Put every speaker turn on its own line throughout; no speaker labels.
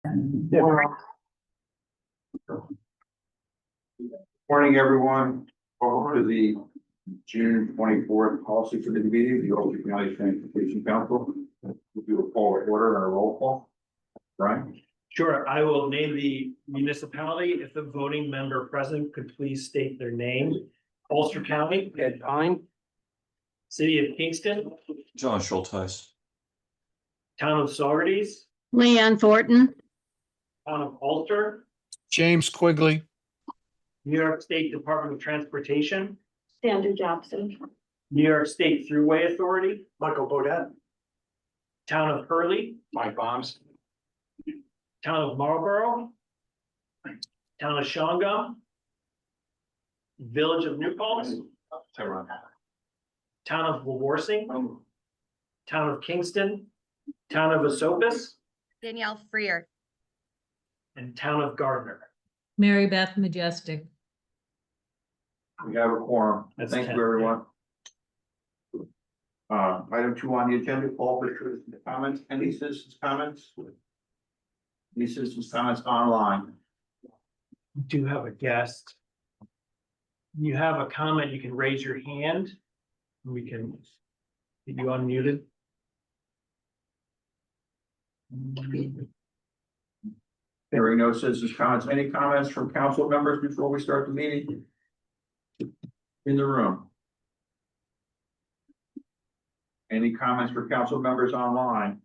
Wow.
Morning, everyone. Welcome to the June 24th policy committee meeting, of the Ulster County Transportation Council. We'll do a call to order and a roll call. Brian?
Sure, I will name the municipality. If the voting member present could please state their name. Ulster County.
Ed Pine.
City of Kingston.
John Schulteis.
Town of Saugerties.
Leanne Thornton.
Town of Ulster.
James Quigley.
New York State Department of Transportation.
Sandra Jackson.
New York State Thruway Authority.
Michael Bodett.
Town of Hurley.
Mike Bombs.
Town of Marlborough. Town of Shawangunk. Village of New Paltz. Town of Wawarsing. Town of Kingston. Town of Esopus.
Danielle Freer.
And Town of Gardner.
Mary Beth Majestic.
We have a quorum.
That's
Thank
10,
you, everyone. Item 2 on the agenda, call for citizens' comments. Any citizens' comments? Any citizens' comments online?
We do have a guest. You have a comment, you can raise your hand. We can get you unmuted.
Hearing no citizens' comments. Any comments from council members before we start the meeting? In the room? Any comments for council members online?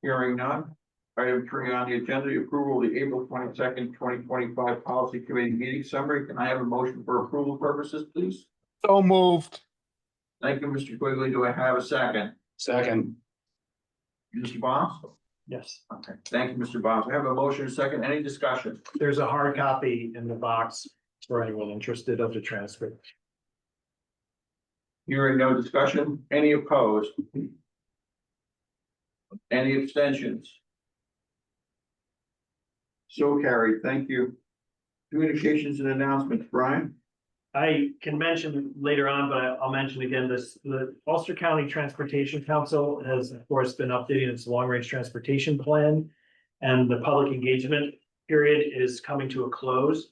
Hearing none. Item 3 on the agenda, the approval of the April 22nd, 2025 policy committee meeting summary. Can I have a motion for approval purposes, please?
So moved.
Thank you, Mr. Quigley. Do I have a second?
Second.
Mr. Bombs?
Yes,
Okay, thank you, Mr. Bombs. I have a motion, a second. Any discussion?
there's a hard copy in the box for anyone interested of the transcript.
Hearing no discussion. Any opposed? Any abstentions? So carried. Thank you. Communications and announcements, Brian?
I can mention later on, but I'll mention again, the Ulster County Transportation Council has, of course, been updating its long-range transportation plan. And the public engagement period is coming to a close.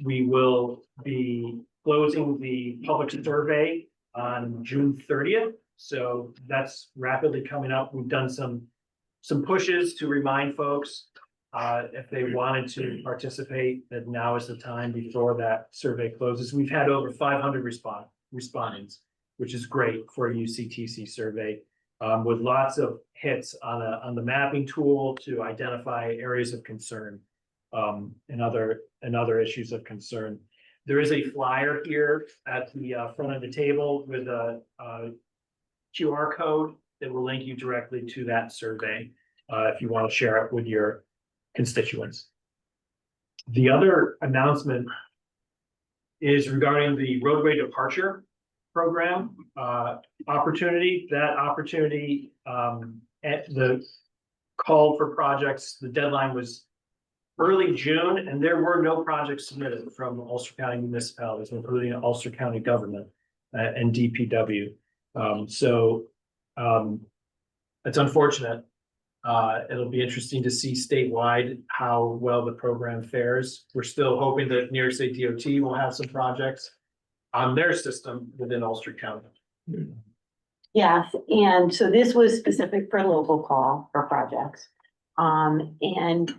We will be closing the public survey on June 30th. So that's rapidly coming up. We've done some pushes to remind folks if they wanted to participate, that now is the time before that survey closes. We've had over 500 respondents, which is great for a UCTC survey, with lots of hits on the mapping tool to identify areas of concern and other issues of concern. There is a flyer here at the front of the table with a QR code that will link you directly to that survey if you want to share it with your constituents. The other announcement is regarding the roadway departure program opportunity. That opportunity at the call for projects, the deadline was early June, and there were no projects submitted from Ulster County municipalities, including Ulster County government and DPW. It's unfortunate. It'll be interesting to see statewide how well the program fares. We're still hoping that New York State DOT will have some projects on their system within Ulster County.
Yes, and so this was specific for local call for projects. And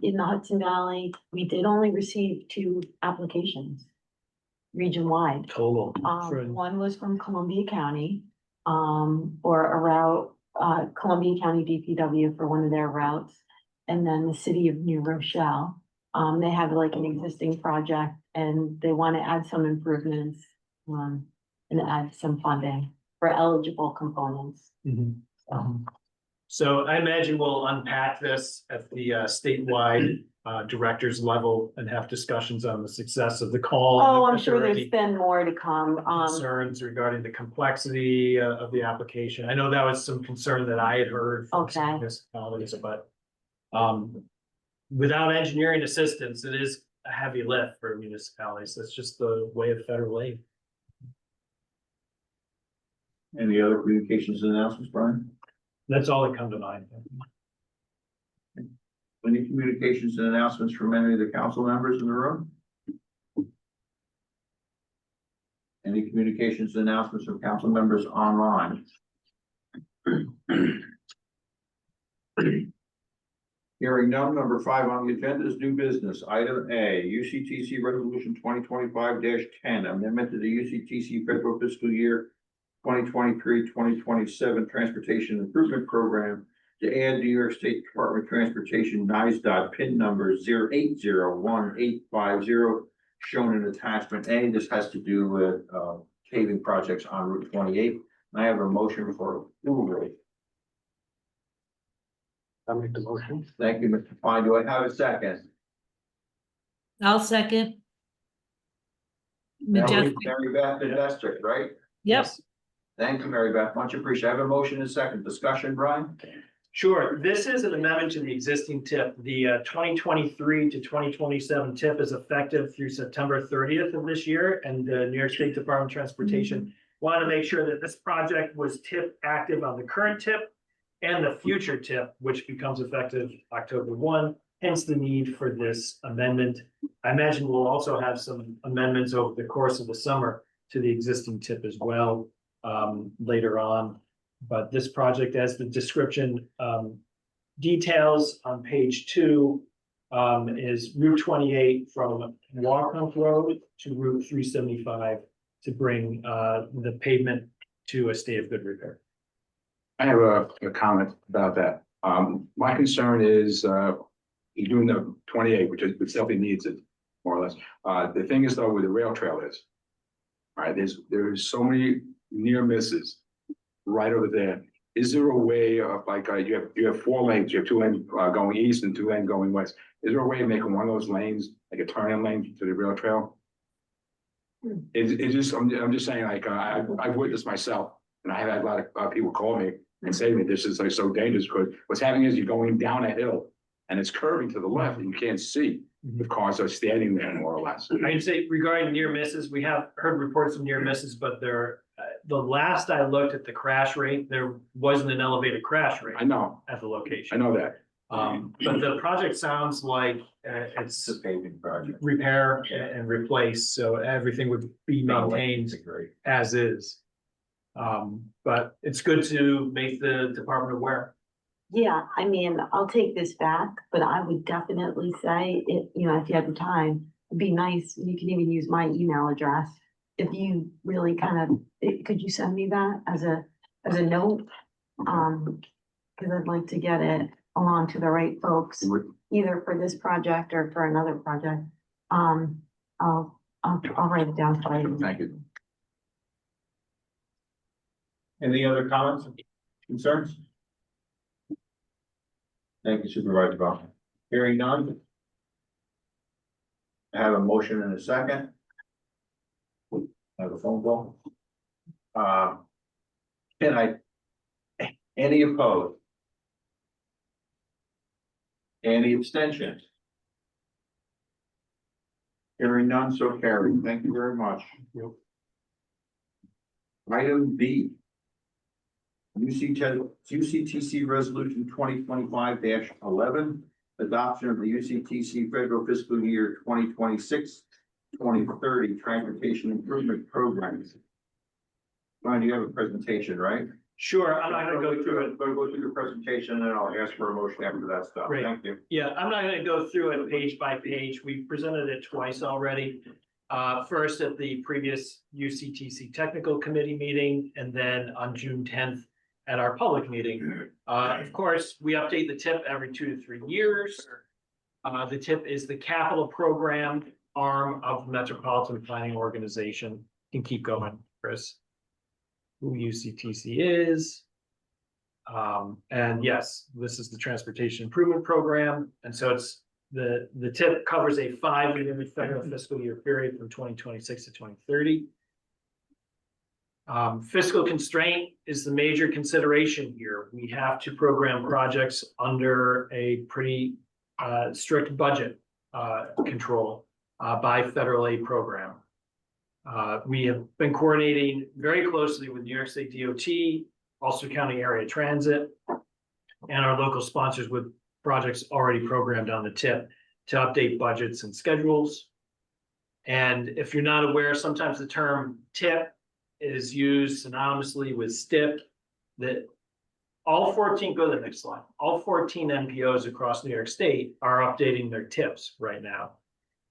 in the Hudson Valley, we did only receive 2 applications region-wide.
Total.
One was from Columbia County, or a route, Columbia County DPW for one of their routes. And then the city of New Rochelle, they have like an existing project and they want to add some improvements, and add some funding for eligible components.
So I imagine we'll unpack this at the statewide directors level and have discussions on the success of the call.
Oh, I'm
If
sure
there are
there's
any
been more to come.
concerns regarding the complexity of the application. I know that was some concern that I had heard from some
Okay.
municipalities, but without engineering assistance, it is a heavy lift for municipalities. That's just the way of federal aid.
Any other communications and announcements, Brian?
That's all that come to mind.
Any communications and announcements from any of the council members in the room? Any communications and announcements from council members online? Hearing none, number 5 on the agenda is new business. Item A, UCTC Resolution 2025-10, amendment to the UCTC federal fiscal year 2023-2027 Transportation Improvement Program to add New York State Department of Transportation NISDOT PIN number 0801850 shown in attachment A. This has to do with paving projects on Route 28. I have a motion for approval.
I'll make the motion.
Thank you, Mr. Fine. Do I have a second?
I'll second.
That was
Majestic,
Mary Beth Majestic, right?
yep.
Thank you, Mary Beth. Much appreciated. I have a motion and a second. Discussion, Brian?
Sure, this is an amendment to the existing tip. The 2023 to 2027 tip is effective through September 30th of this year, and the New York State Department of Transportation wanted to make sure that this project was tip active on the current tip and the future tip, which becomes effective October 1, hence the need for this amendment. I imagine we'll also have some amendments over the course of the summer to the existing tip as well later on. But this project, as the description details on page 2, is Route 28 from Walcombe Road to Route 375 to bring the pavement to a state of good repair.
I have a comment about that. My concern is you're doing the 28, which definitely needs it, more or less. The thing is though, where the rail trail is, all right, there's so many near misses right over there. Is there a way of like you have 4 lanes, you have 2 lanes going east and 2 lanes going west? Is there a way of making one of those lanes like a turning lane to the rail trail? It just I'm just saying, like I've witnessed myself, and I have had a lot of people call me and say to me, this is like so dangerous because what's happening is you're going down a hill and it's curving to the left and you can't see. The cars are standing there more or less.
I'd say regarding near misses, we have heard reports of near misses, but the last I looked at the crash rate, there wasn't an elevated crash rate
I know,
at the
I
location.
know that.
But the project sounds like it's
It's a paving project.
repair and replace, so everything would be maintained
Great.
as is. But it's good to make the department aware.
Yeah, I mean, I'll take this back, but I would definitely say it, you know, if you have the time, it'd be nice, you can even use my email address. If you really could you send me that as a note? Cause I'd like to get it along to the right folks, either for this project or for another project. I'll write it down for you.
Thank you. Any other comments, concerns? Thank you, Supervisor Bowman. Hearing none. I have a motion and a second. I have a phone call. Any opposed? Any abstentions? Hearing none, so carried. Thank you very much. Item B. UCTC Resolution 2025-11, adoption of the UCTC federal fiscal year 2026-2030 Transportation Improvement Program. Brian, you have a presentation, right?
Sure, I'm not gonna go through it.
Go through your presentation and I'll ask for a motion after that stuff.
Great.
Thank you.
Yeah, I'm not gonna go through it page by page. We've presented it twice already. First at the previous UCTC Technical Committee meeting, and then on June 10th at our public meeting. Of course, we update the TIP every 2 to 3 years. The TIP is the capital program arm of the Metropolitan Planning Organization. You can keep going, Chris. Who UCTC is. And yes, this is the Transportation Improvement Program. And so it's the TIP covers a 5-year federal fiscal year period from 2026 to 2030. Fiscal constraint is the major consideration here. We have to program projects under a pretty strict budget control by federal aid program. We have been coordinating very closely with New York State DOT, Ulster County Area Transit, and our local sponsors with projects already programmed on the tip to update budgets and schedules. And if you're not aware, sometimes the term tip is used synonymously with STIP. That all 14, go to the next slide, all 14 NPOs across New York State are updating their tips right now.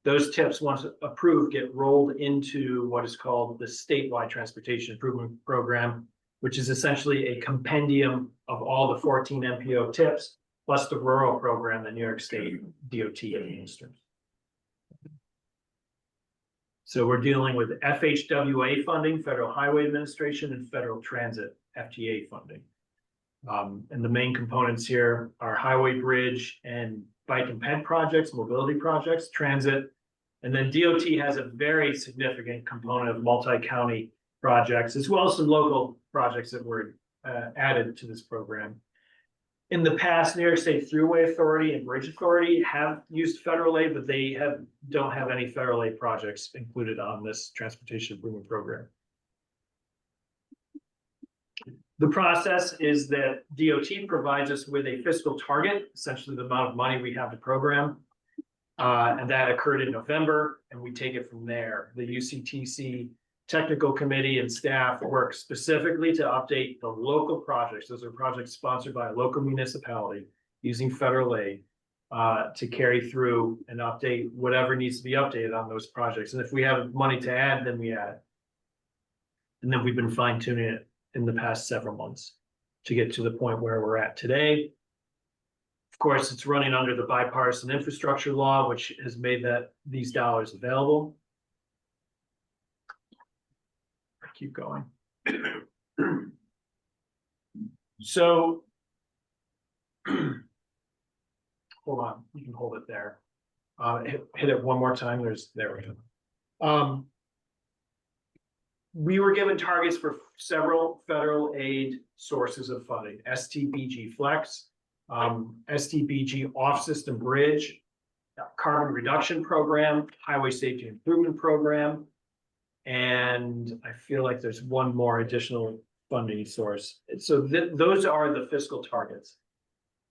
Those tips, once approved, get rolled into what is called the statewide transportation improvement program, which is essentially a compendium of all the 14 NPO tips, plus the rural program that New York State DOT administers. So we're dealing with FHWA funding, Federal Highway Administration, and Federal Transit FTA funding. And the main components here are highway, bridge, and bike and ped projects, mobility projects, transit. And then DOT has a very significant component of multi-county projects, as well as some local projects that were added to this program. In the past, New York State Thruway Authority and Bridge Authority have used federal aid, but they don't have any federal aid projects included on this transportation improvement program. The process is that DOT provides us with a fiscal target, essentially the amount of money we have to program. And that occurred in November, and we take it from there. The UCTC technical committee and staff work specifically to update the local projects. Those are projects sponsored by a local municipality using federal aid to carry through and update whatever needs to be updated on those projects. And if we have money to add, then we add. And then we've been fine tuning it in the past several months to get to the point where we're at today. Of course, it's running under the bipartisan infrastructure law, which has made these dollars available. Keep going. So, hold on, you can hold it there. Hit it one more time. There we go. We were given targets for several federal aid sources of funding: STBG Flex, STBG Off-System Bridge, Carbon Reduction Program, Highway Safety Improvement Program, and I feel like there's one more additional funding source. So those are the fiscal targets.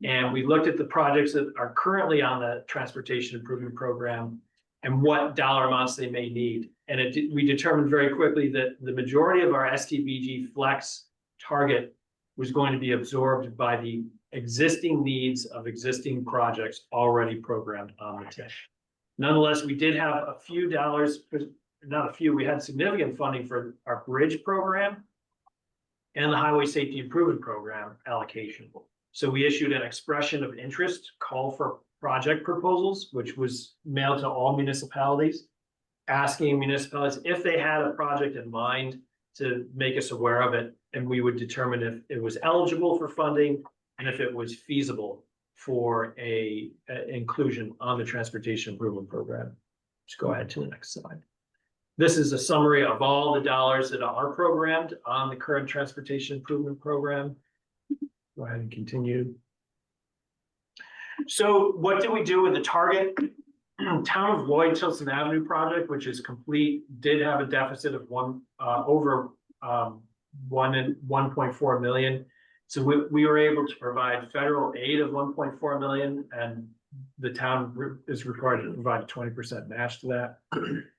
And we looked at the projects that are currently on the Transportation Improvement Program and what dollar amounts they may need. And we determined very quickly that the majority of our STBG Flex target was going to be absorbed by the existing needs of existing projects already programmed on the TIP. Nonetheless, we did have a few dollars, not a few, we had significant funding for our bridge program and the Highway Safety Improvement Program allocation. So we issued an expression of interest, call for project proposals, which was mailed to all municipalities, asking municipalities if they had a project in mind to make us aware of it, and we would determine if it was eligible for funding and if it was feasible for a inclusion on the Transportation Improvement Program. Let's go ahead to the next slide. This is a summary of all the dollars that are programmed on the current Transportation Improvement Program. Go ahead and continue. So what did we do with the target? Town of Lloyd Tilson Avenue project, which is complete, did have a deficit of over 1.4 million. So we were able to provide federal aid of 1.4 million, and the town is required to provide a 20% match to that.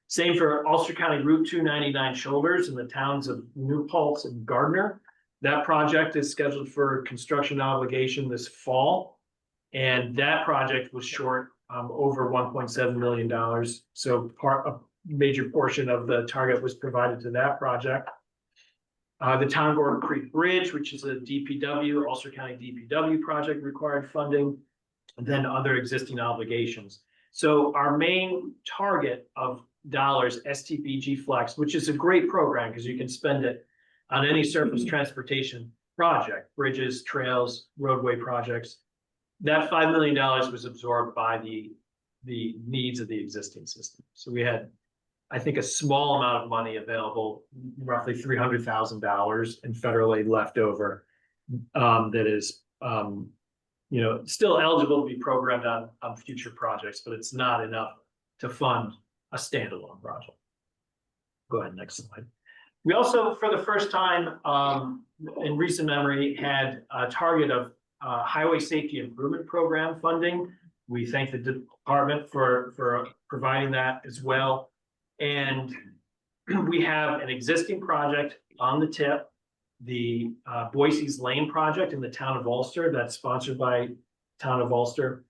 Same for Ulster County Route 299 shoulders in the towns of New Paltz and Gardner. That project is scheduled for construction obligation this fall, and that project was short over $1.7 million. So a major portion of the target was provided to that project. The Town Gordon Creek Bridge, which is a DPW, Ulster County DPW project, required funding, and then other existing obligations. So our main target of dollars, STBG Flex, which is a great program because you can spend it on any surface transportation project, bridges, trails, roadway projects. That $5 million was absorbed by the needs of the existing system. So we had, I think, a small amount of money available, roughly $300,000 in federal aid left over, that is, still eligible to be programmed on future projects, but it's not enough to fund a standalone project. Go ahead, next slide. We also, for the first time, in recent memory, had a target of highway safety improvement program funding. We thank the department for providing that as well. And we have an existing project on the tip, the Boise's Lane project in the town of Ulster, that's sponsored by town of Ulster.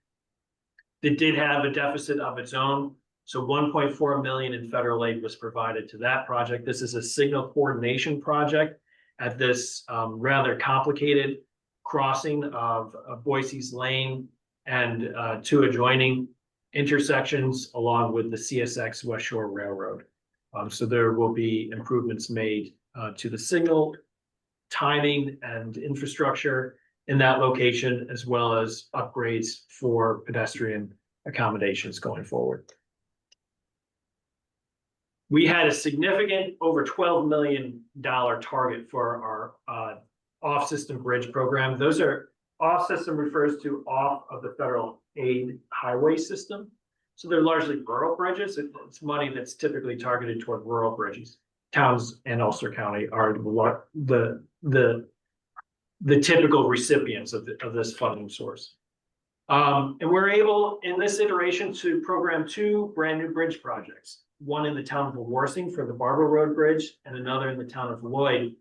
That did have a deficit of its own. So 1.4 million in federal aid was provided to that project. This is a signal coordination project at this rather complicated crossing of Boise's Lane and two adjoining intersections along with the CSX West Shore Railroad. So there will be improvements made to the signal timing and infrastructure in that location, as well as upgrades for pedestrian accommodations going forward. We had a significant over $12 million target for our off-system bridge program. Those are off-system refers to off of the federal aid highway system. So they're largely rural bridges. It's money that's typically targeted toward rural bridges. Towns in Ulster County are the typical recipients of this funding source. And we're able in this iteration to program two brand new bridge projects. One in the town of Warsing for the Barber Road Bridge and another in the town of Lloyd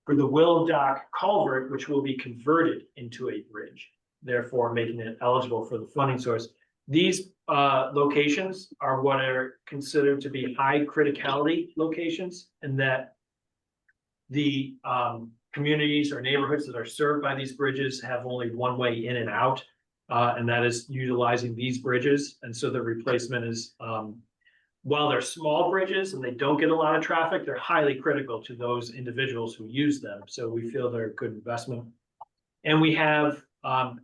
for the Willow Dock Culvert, which will be converted into a bridge, therefore making it eligible for the funding source. These locations are what are considered to be high criticality locations, and that the communities or neighborhoods that are served by these bridges have only one way in and out, and that is utilizing these bridges. And so the replacement is, while they're small bridges and they don't get a lot of traffic, they're highly critical to those individuals who use them. So we feel they're a good investment. And we have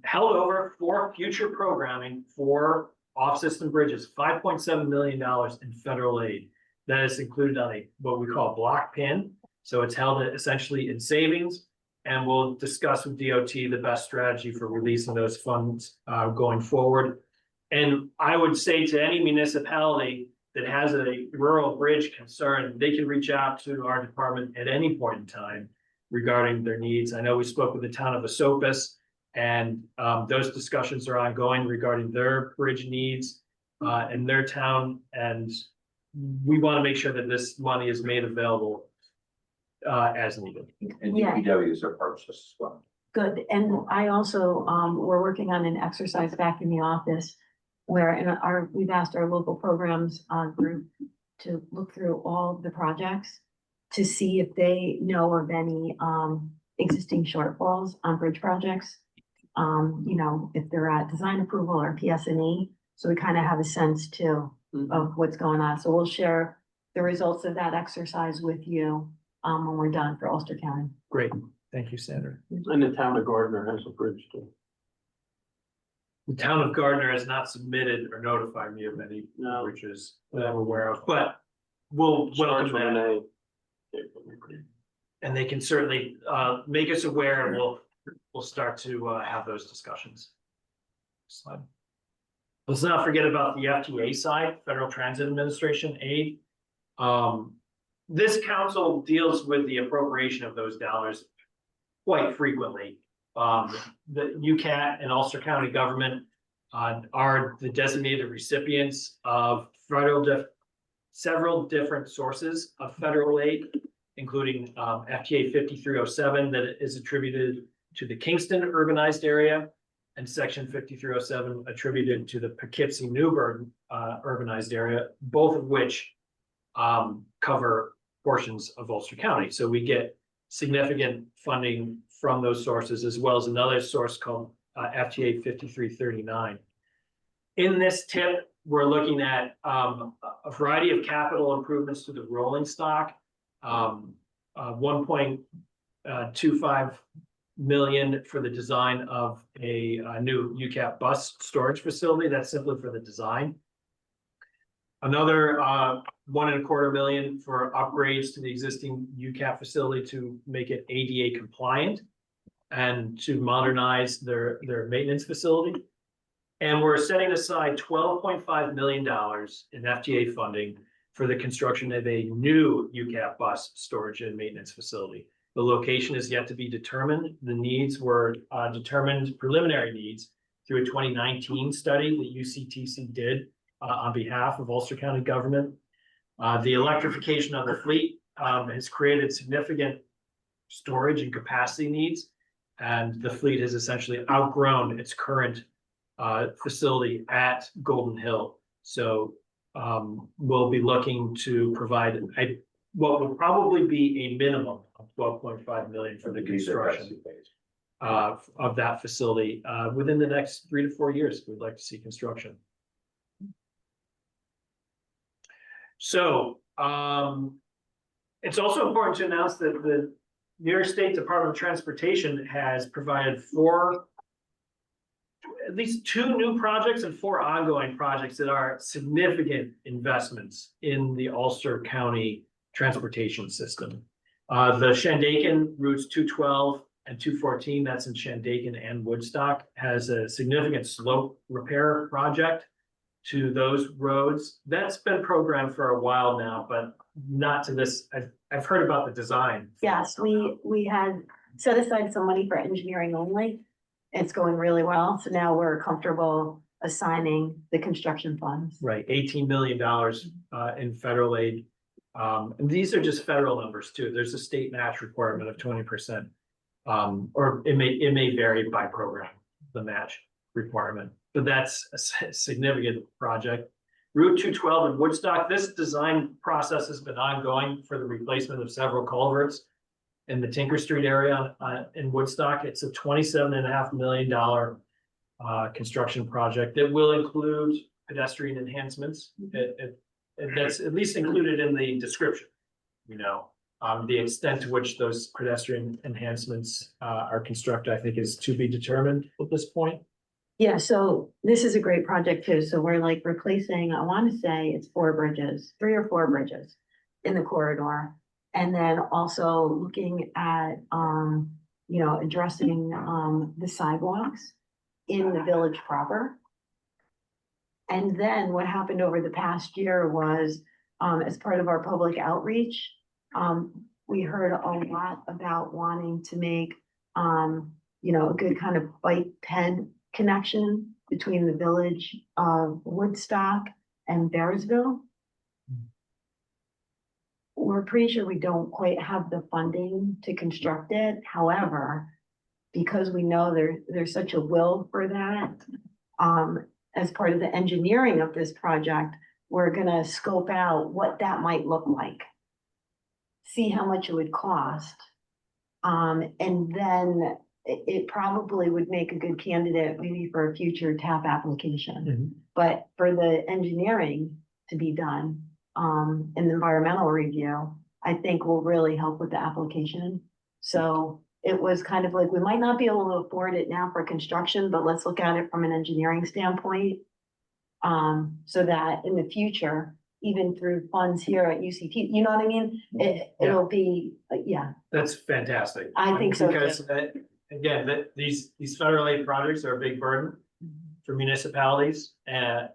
held over for future programming for off-system bridges, $5.7 million in federal aid. That is included on a what we call block pin. So it's held essentially in savings, and we'll discuss with DOT the best strategy for releasing those funds going forward. And I would say to any municipality that has a rural bridge concern, they can reach out to our department at any point in time regarding their needs. I know we spoke with the town of Esopus, and those discussions are ongoing regarding their bridge needs in their town. And we want to make sure that this money is made available as needed.
And
Yeah.
DPWs are part of this as well.
Good, and I also, we're working on an exercise back in the office where we've asked our local programs group to look through all the projects to see if they know of any existing shortfalls on bridge projects. You know, if they're at design approval or PS&E, so we kind of have a sense too of what's going on. So we'll share the results of that exercise with you when we're done for Ulster County.
Great, thank you, Sandra.
And the town of Gardner has a bridge too.
The town of Gardner has not submitted or notified me of any
No.
bridges that I'm aware of, but we'll welcome
Starts with an
that.
A.
And they can certainly make us aware, and we'll start to have those discussions. Slide. Let's not forget about the FTA side, Federal Transit Administration aid. This council deals with the appropriation of those dollars quite frequently. The UCAT and Ulster County government are the designated recipients of several different sources of federal aid, including FTA 5307 that is attributed to the Kingston urbanized area, and Section 5307 attributed to the Poughkeepsie-Newburgh urbanized area, both of which cover portions of Ulster County. So we get significant funding from those sources, as well as another source called FTA 5339. In this tip, we're looking at a variety of capital improvements to the rolling stock, 1.25 million for the design of a new UCAT bus storage facility. That's simply for the design. Another 1.25 million for upgrades to the existing UCAT facility to make it ADA compliant and to modernize their maintenance facility. And we're setting aside $12.5 million in FTA funding for the construction of a new UCAP bus storage and maintenance facility. The location is yet to be determined. The needs were determined, preliminary needs, through a 2019 study that UCTC did on behalf of Ulster County government. The electrification of the fleet has created significant storage and capacity needs, and the fleet has essentially outgrown its current facility at Golden Hill. So we'll be looking to provide what will probably be a minimum of 12.5 million for the construction of that facility within the next 3 to 4 years. We'd like to see construction. So it's also important to announce that the New York State Department of Transportation has provided at least 2 new projects and 4 ongoing projects that are significant investments in the Ulster County transportation system. The Shandaken routes 212 and 214, that's in Shandaken and Woodstock, has a significant slope repair project to those roads. That's been programmed for a while now, but not to this. I've heard about the design.
Yes, we had set aside some money for engineering only. It's going really well. So now we're comfortable assigning the construction funds.
Right, $18 million in federal aid. And these are just federal numbers too. There's a state match requirement of 20%. Or it may vary by program, the match requirement, but that's a significant project. Route 212 in Woodstock, this design process has been ongoing for the replacement of several culverts in the Tinker Street area in Woodstock. It's a $27.5 million construction project that will include pedestrian enhancements. That's at least included in the description, you know. The extent to which those pedestrian enhancements are constructed, I think, is to be determined at this point.
Yeah, so this is a great project too. So we're like replacing, I want to say it's 4 bridges, 3 or 4 bridges in the corridor. And then also looking at, you know, addressing the sidewalks in the village proper. And then what happened over the past year was, as part of our public outreach, we heard a lot about wanting to make, you know, a good kind of bike ped connection between the village of Woodstock and Bearsville. We're pretty sure we don't quite have the funding to construct it. However, because we know there's such a will for that, as part of the engineering of this project, we're gonna scope out what that might look like, see how much it would cost, and then it probably would make a good candidate maybe for a future TAP application. But for the engineering to be done, and the environmental review, I think will really help with the application. So it was kind of like, we might not be able to afford it now for construction, but let's look at it from an engineering standpoint. So that in the future, even through funds here at UCT, you know what I mean? It'll be, yeah.
That's fantastic.
I think so,
Because again, these federal aid projects are a big burden for municipalities, and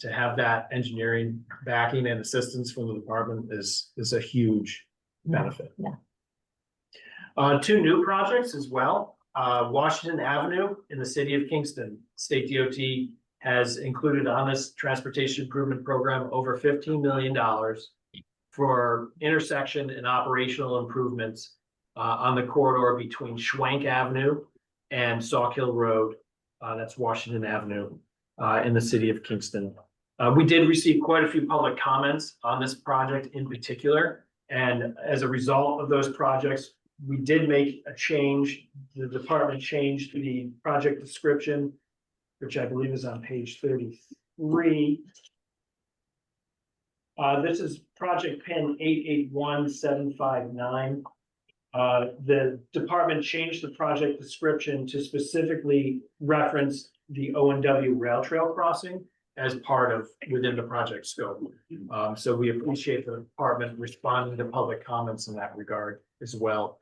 to have that engineering backing and assistance from the department is a huge benefit.
Yeah.
2 new projects as well. Washington Avenue in the city of Kingston, State DOT has included on this transportation improvement program over $15 million for intersection and operational improvements on the corridor between Schwank Avenue and Sawkill Road. That's Washington Avenue in the city of Kingston. We did receive quite a few public comments on this project in particular. And as a result of those projects, we did make a change. The department changed the project description, which I believe is on page 33. This is project pin 881759. The department changed the project description to specifically reference the O&W rail trail crossing as part of within the project scope. So we appreciate the department responding to public comments in that regard as well.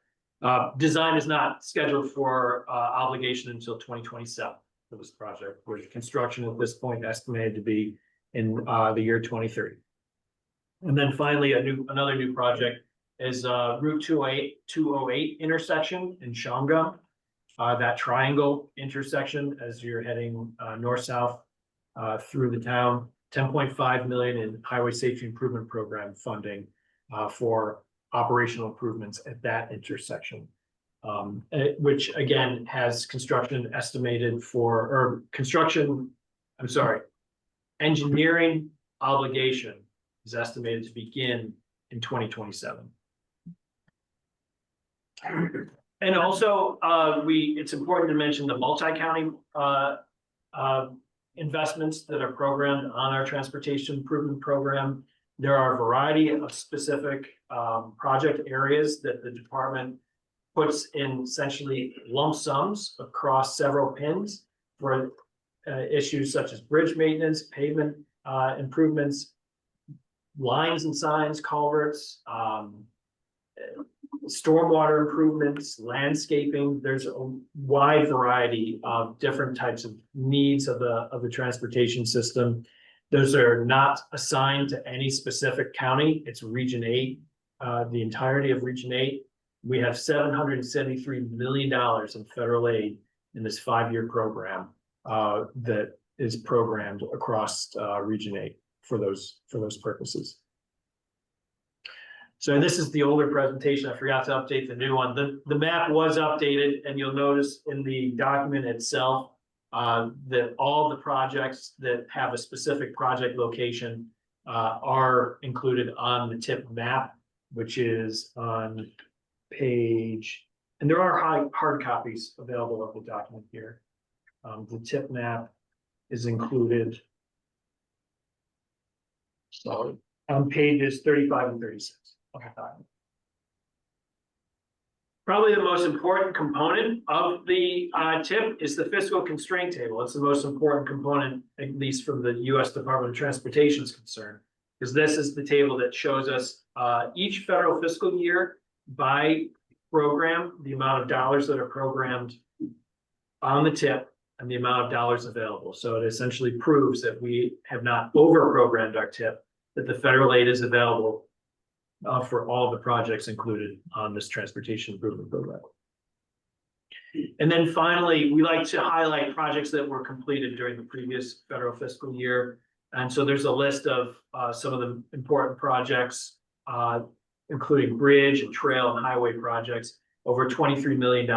Design is not scheduled for obligation until 2027 for this project, with construction at this point estimated to be in the year 2030. And then finally, another new project is Route 208 intersection in Shamga. That triangle intersection as you're heading north-south through the town, 10.5 million in highway safety improvement program funding for operational improvements at that intersection. Which again has construction estimated for, engineering obligation is estimated to begin in 2027. And also, it's important to mention the multi-county investments that are programmed on our transportation improvement program. There are a variety of specific project areas that the department puts in essentially lump sums across several pins for issues such as bridge maintenance, pavement improvements, lines and signs, culverts, stormwater improvements, landscaping. There's a wide variety of different types of needs of the transportation system. Those are not assigned to any specific county. It's Region 8, the entirety of Region 8. We have $773 million in federal aid in this 5-year program that is programmed across Region 8 for those purposes. So this is the older presentation. I forgot to update the new one. The map was updated, and you'll notice in the document itself that all the projects that have a specific project location are included on the TIP map, which is on page, and there are hard copies available of the document here. The TIP map is included on pages 35 and 36 of the document. Probably the most important component of the TIP is the fiscal constraint table. It's the most important component, at least from the U.S. Department of Transportation is concerned, because this is the table that shows us each federal fiscal year by program, the amount of dollars that are programmed on the TIP and the amount of dollars available. So it essentially proves that we have not over-programmed our TIP, that the federal aid is available for all the projects included on this transportation improvement program. And then finally, we like to highlight projects that were completed during the previous federal fiscal year. And so there's a list of some of the important projects, including bridge and trail and highway projects. Over $23 million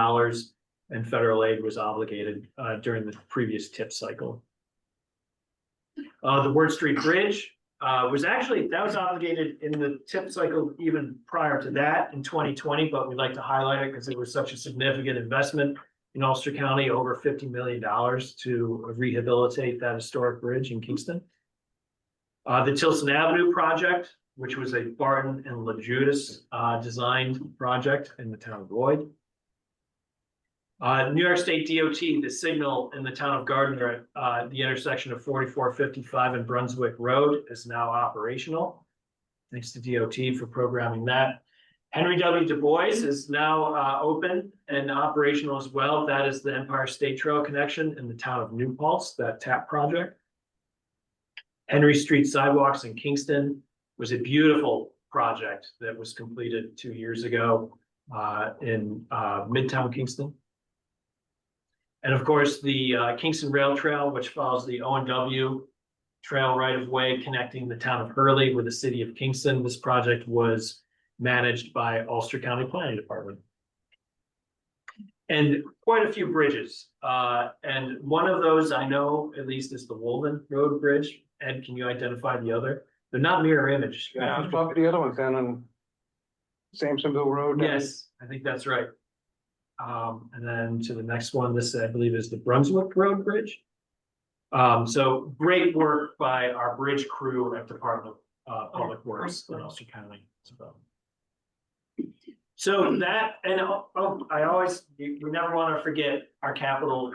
in federal aid was obligated during the previous TIP cycle. The Word Street Bridge was obligated in the TIP cycle even prior to that in 2020, but we'd like to highlight it because it was such a significant investment in Ulster County, over $50 million to rehabilitate that historic bridge in Kingston. The Tilson Avenue project, which was a Barton and LaJudas designed project in the town of Lloyd. New York State DOT, the signal in the town of Gardner at the intersection of 4455 and Brunswick Road is now operational. Thanks to DOT for programming that. Henry W. Du Bois is now open and operational as well. That is the Empire State Trail connection in the town of New Paltz, that TAP project. Henry Street sidewalks in Kingston was a beautiful project that was completed 2 years ago in Midtown Kingston. And of course, the Kingston Rail Trail, which follows the O&W Trail right-of-way connecting the town of Hurley with the city of Kingston. This project was managed by Ulster County Planning Department. And quite a few bridges. And one of those I know at least is the Woolman Road Bridge. Ed, can you identify the other? They're not mirror image.
Yeah, the other one's down on Samsonville Road.
Yes, I think that's right. And then to the next one, this I believe is the Brunswick Road Bridge. So great work by our bridge crew at Department of Public Works in Ulster County. So that, and we never want to forget our capital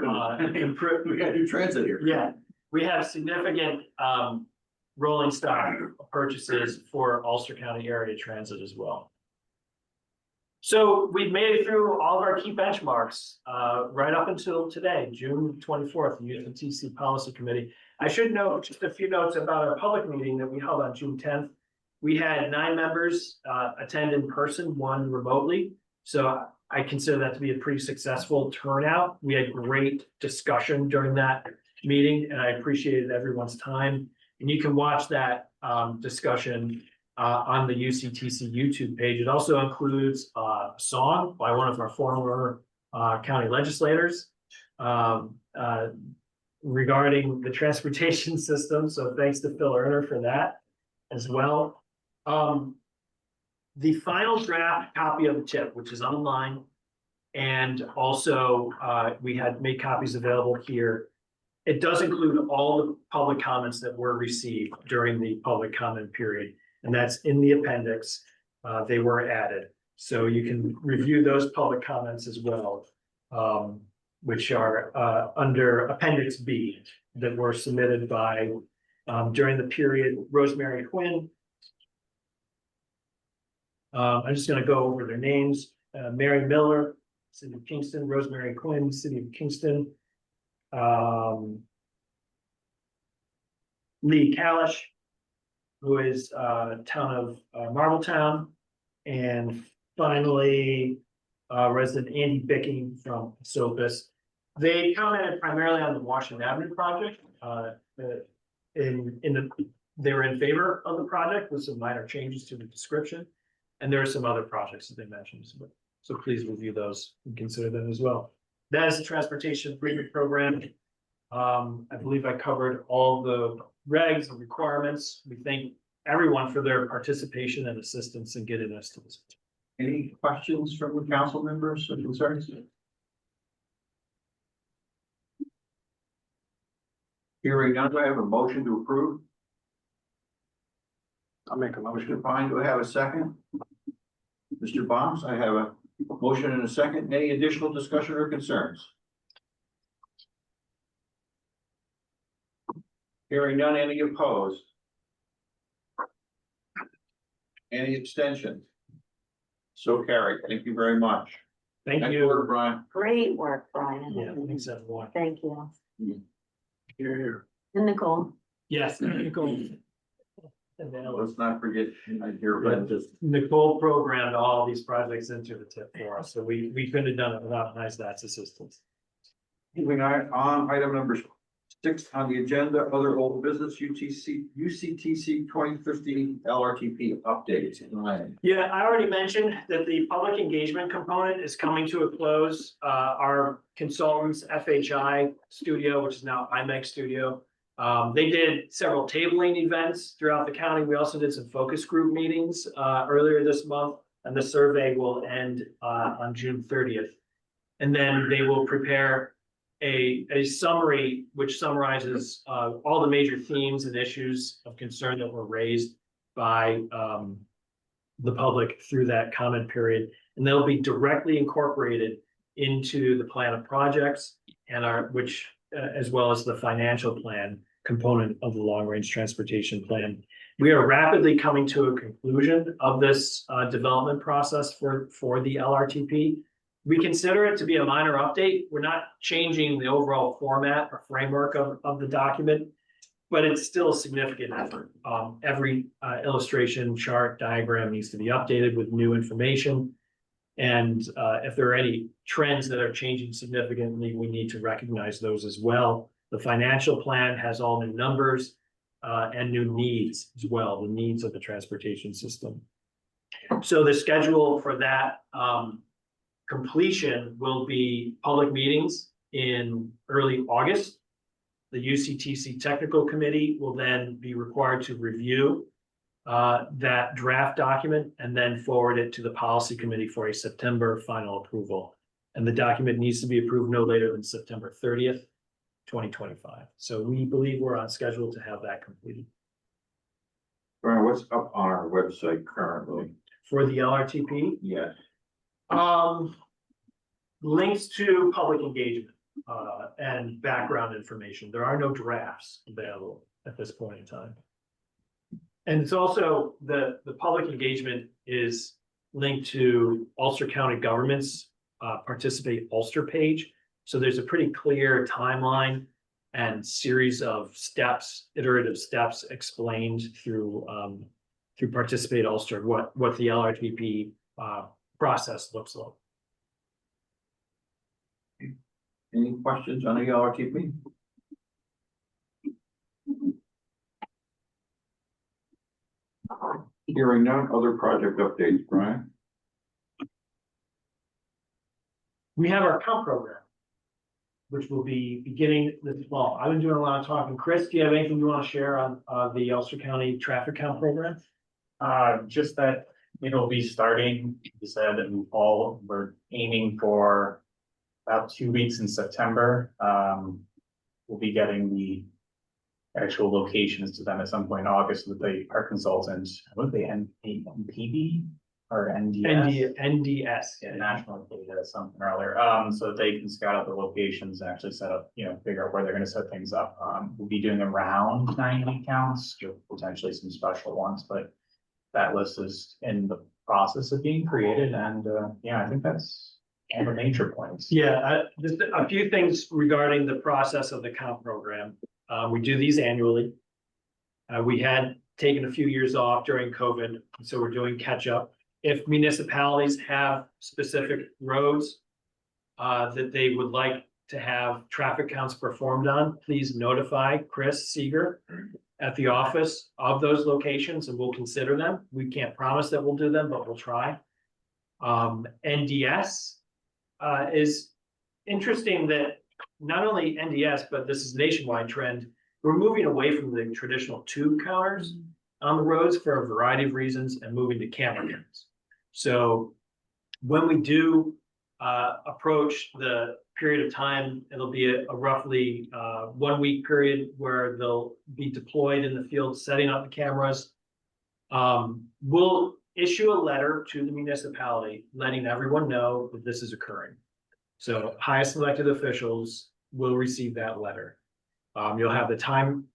improvement.
We got new transit here.
Yeah, we have significant rolling stock purchases for Ulster County area transit as well. So we've made it through all of our key benchmarks right up until today, June 24th, the UCTC Policy Committee. I should note just a few notes about our public meeting that we held on June 10th. We had 9 members attend in person, 1 remotely. So I consider that to be a pretty successful turnout. We had great discussion during that meeting, and I appreciated everyone's time. And you can watch that discussion on the UCTC YouTube page. It also includes a song by one of our former county legislators regarding the transportation system. So thanks to Phil Erner for that as well. The final draft copy of the tip, which is online, and also we had made copies available here. It does include all the public comments that were received during the public comment period, and that's in the appendix. They were added, so you can review those public comments as well, which are under Appendix B that were submitted by during the period Rosemary Quinn. I'm just going to go over their names. Mary Miller, City of Kingston; Rosemary Quinn, City of Kingston; Lee Kalish, who is town of Marbletown; and finally resident Andy Bicking from Sopus. They commented primarily on the Washington Avenue project. They were in favor of the project with some minor changes to the description. And there are some other projects that they mentioned, so please review those and consider them as well. That is the transportation improvement program. I believe I covered all the regs and requirements. We thank everyone for their participation and assistance in getting us to this.
Any questions from the council members or concerns? Hearing none, do I have a motion to approve?
I'll make a motion.
Mr. Pine, do I have a second? Mr. Bombs, I have a motion and a second. Any additional discussion or concerns? Hearing none, any opposed? Any abstentions? So carried. Thank you very much.
Thank
Next
you.
order, Brian.
Great work, Brian.
Yeah, thanks everyone.
Thank you.
Here.
And Nicole.
Yes, Nicole. And then
Let's not forget, I hear about this.
Nicole programmed all these projects into the tip for us, so we couldn't have done it without NISDOT's assistance.
Moving on, item number 6 on the agenda, other old business, UCTC 2015 LRTP updates. Ryan.
Yeah, I already mentioned that the public engagement component is coming to a close. Our consultants, FHI Studio, which is now IMEX Studio, they did several tabling events throughout the county. We also did some focus group meetings earlier this month, and the survey will end on June 30th. And then they will prepare a summary which summarizes all the major themes and issues of concern that were raised by the public through that comment period. And they'll be directly incorporated into the plan of projects and as well as the financial plan component of the long-range transportation plan. We are rapidly coming to a conclusion of this development process for the LRTP. We consider it to be a minor update. We're not changing the overall format or framework of the document, but it's still a significant effort. Every illustration, chart, diagram needs to be updated with new information. And if there are any trends that are changing significantly, we need to recognize those as well. The financial plan has all new numbers and new needs as well, the needs of the transportation system. So the schedule for that completion will be public meetings in early August. The UCTC Technical Committee will then be required to review that draft document and then forward it to the Policy Committee for a September final approval. And the document needs to be approved no later than September 30th, 2025. So we believe we're on schedule to have that completed.
Brian, what's up on our website currently?
For the LRTP,
Yes.
links to public engagement and background information. There are no drafts available at this point in time. And it's also the public engagement is linked to Ulster County Government's Participate Ulster page. So there's a pretty clear timeline and series of steps, iterative steps explained through through Participate Ulster, what the LRTP process looks like.
Any questions on the LRTP? Hearing none, other project updates, Brian?
We have our account program, which will be beginning this fall. I've been doing a lot of talking. Chris, do you have anything you want to share on the Ulster County traffic count program?
Just that it'll be starting, you said, in fall. We're aiming for about 2 weeks in September. We'll be getting the actual locations to them at some point in August with our consultant. What they NPD or NDS?
NDS.
Yeah, national data, something or other, so that they can scout out the locations and actually set up, figure out where they're gonna set things up. We'll be doing around 90 counts, or potentially some special ones, but that list is in the process of being created, and, I think that's all the major points.
Yeah, just a few things regarding the process of the count program. We do these annually. We had taken a few years off during COVID, so we're doing catch up. If municipalities have specific roads that they would like to have traffic counts performed on, please notify Chris Seeger at the office of those locations, and we'll consider them. We can't promise that we'll do them, but we'll try. NDS is interesting that not only NDS, but this is a nationwide trend. We're moving away from the traditional tube counters on the roads for a variety of reasons and moving to camera counts. So when we do approach the period of time, it'll be a roughly 1 week period where they'll be deployed in the field, setting up the cameras. We'll issue a letter to the municipality, letting everyone know that this is occurring. So highest elected officials will receive that letter. You'll have the time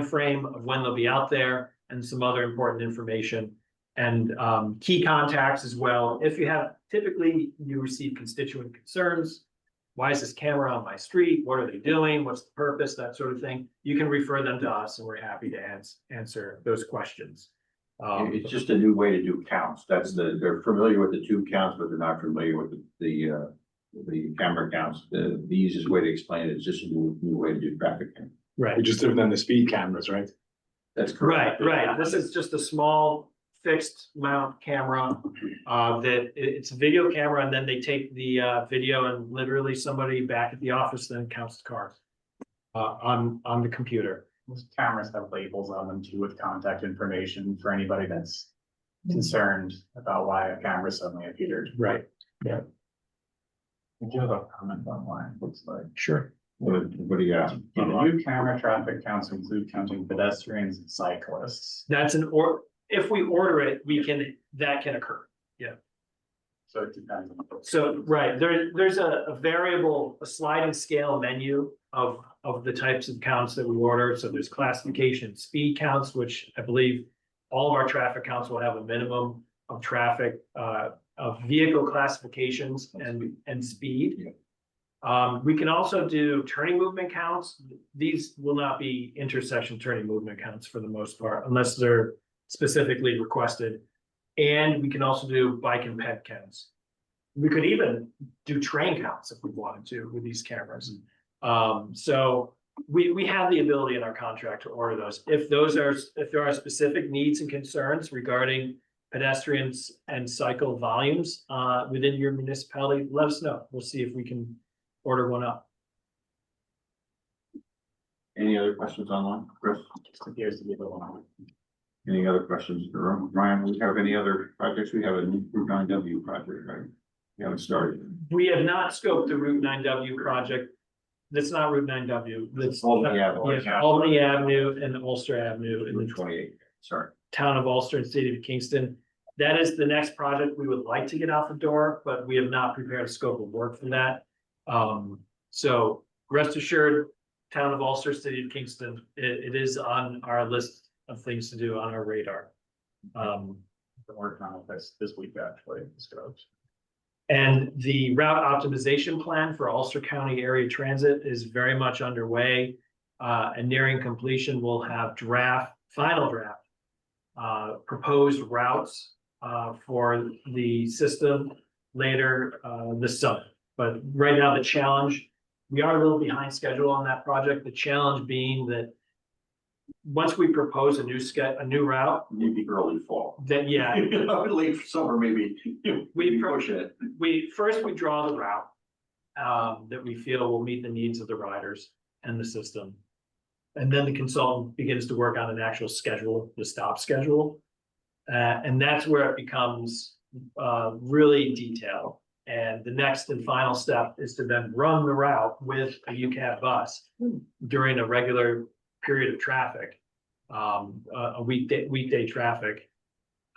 frame of when they'll be out there and some other important information, and key contacts as well. If typically you receive constituent concerns, why is this camera on my street? What are they doing? What's the purpose? That sort of thing. You can refer them to us, and we're happy to answer those questions.
It's just a new way to do counts. They're familiar with the tube counts, but they're not familiar with the camera counts. The easiest way to explain it is just a new way to do traffic count.
Right.
We just do them the speed cameras, right?
That's correct.
Right. This is just a small fixed mount camera. It's a video camera, and then they take the video, and literally somebody back at the office then counts the cars on the computer.
Most cameras have labels on them too with contact information for anybody that's concerned about why a camera suddenly appeared.
Right.
Yeah. Would you have a comment on why it looks like?
Sure.
What do you got?
Do the new camera traffic counts include counting pedestrians and cyclists?
That's if we order it, that can occur.
So it depends on.
So, right, there's a variable, a sliding scale menu of the types of counts that we order. So there's classification, speed counts, which I believe all of our traffic counts will have a minimum of traffic, of vehicle classifications and speed. We can also do turning movement counts. These will not be intersection turning movement counts for the most part, unless they're specifically requested. And we can also do bike and ped counts. We could even do train counts if we wanted to with these cameras. So we have the ability in our contract to order those. If there are specific needs and concerns regarding pedestrians and cycle volumes within your municipality, let us know. We'll see if we can order one up.
Any other questions online, Chris?
Just appears to be the one.
Any other questions in the room? Ryan, do we have any other projects? We have a new Route 9W project, right? We haven't started.
We have not scoped the Route 9W project. That's not Route 9W. That's
Albany Avenue.
yeah, Albany Avenue and Ulster Avenue in
Route
the
28, sorry.
town of Ulster and city of Kingston. That is the next project we would like to get out the door, but we have not prepared a scope of work for that. So rest assured, town of Ulster, city of Kingston, it is on our list of things to do on our radar.
Been working on it this week actually.
And the route optimization plan for Ulster County Area Transit is very much underway and nearing completion. We'll have final draft proposed routes for the system later this summer. But right now, the challenge, we are a little behind schedule on that project. The challenge being that once we propose a new route,
Maybe early fall.
then yeah,
Late summer, maybe.
We
push it.
we draw the route that we feel will meet the needs of the riders and the system. And then the consultant begins to work on an actual schedule, the stop schedule. And that's where it becomes really detailed. And the next and final step is to then run the route with a UCAT bus during a regular period of traffic, a weekday traffic,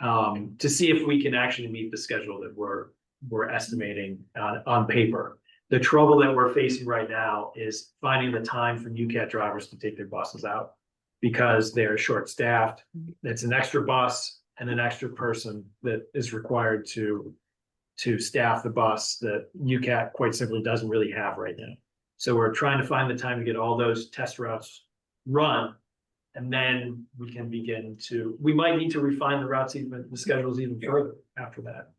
to see if we can actually meet the schedule that we're estimating on paper. The trouble that we're facing right now is finding the time for UCAT drivers to take their buses out because they're short-staffed. It's an extra bus and an extra person that is required to staff the bus that UCAT quite simply doesn't really have right now. So we're trying to find the time to get all those test routes run, and then we can begin to, we might need to refine the routes even, the schedules even further after that.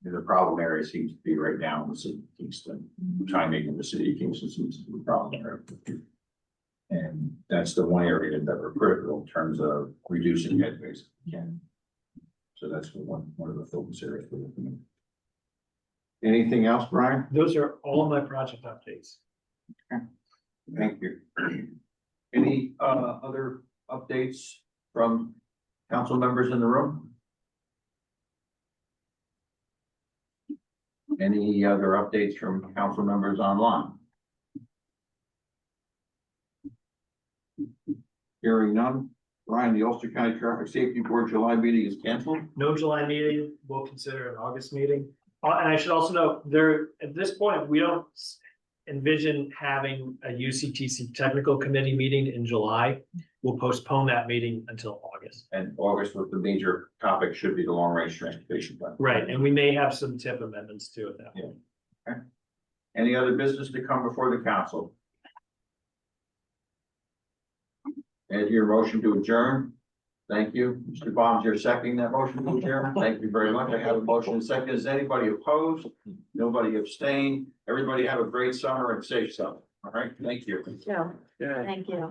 The problem area seems to be right now in the city of Kingston. Timing in the city of Kingston seems to be the problem area. And that's the one area that we're critical in terms of reducing headways. So that's one of the focus areas we're looking at. Anything else, Brian?
Those are all my project updates.
Thank you. Any other updates from council members in the room? Any other updates from council members online? Hearing none. Brian, the Ulster County Traffic Safety Board July meeting is canceled.
No July meeting, we'll consider an August meeting. And I should also note, there, at this point, we don't envision having a UCTC technical committee meeting in July. We'll postpone that meeting until August.
And August, with the major topic should be the long range transportation plan.
Right, and we may have some tip amendments too at that point.
Okay. Any other business to come before the council? And your motion to adjourn. Thank you. Mr. Baum, you're seconding that motion to adjourn. Thank you very much. I have a motion and second. Is anybody opposed? Nobody abstained. Everybody have a great summer and safe summer. All right, thank you.
Joe, thank you.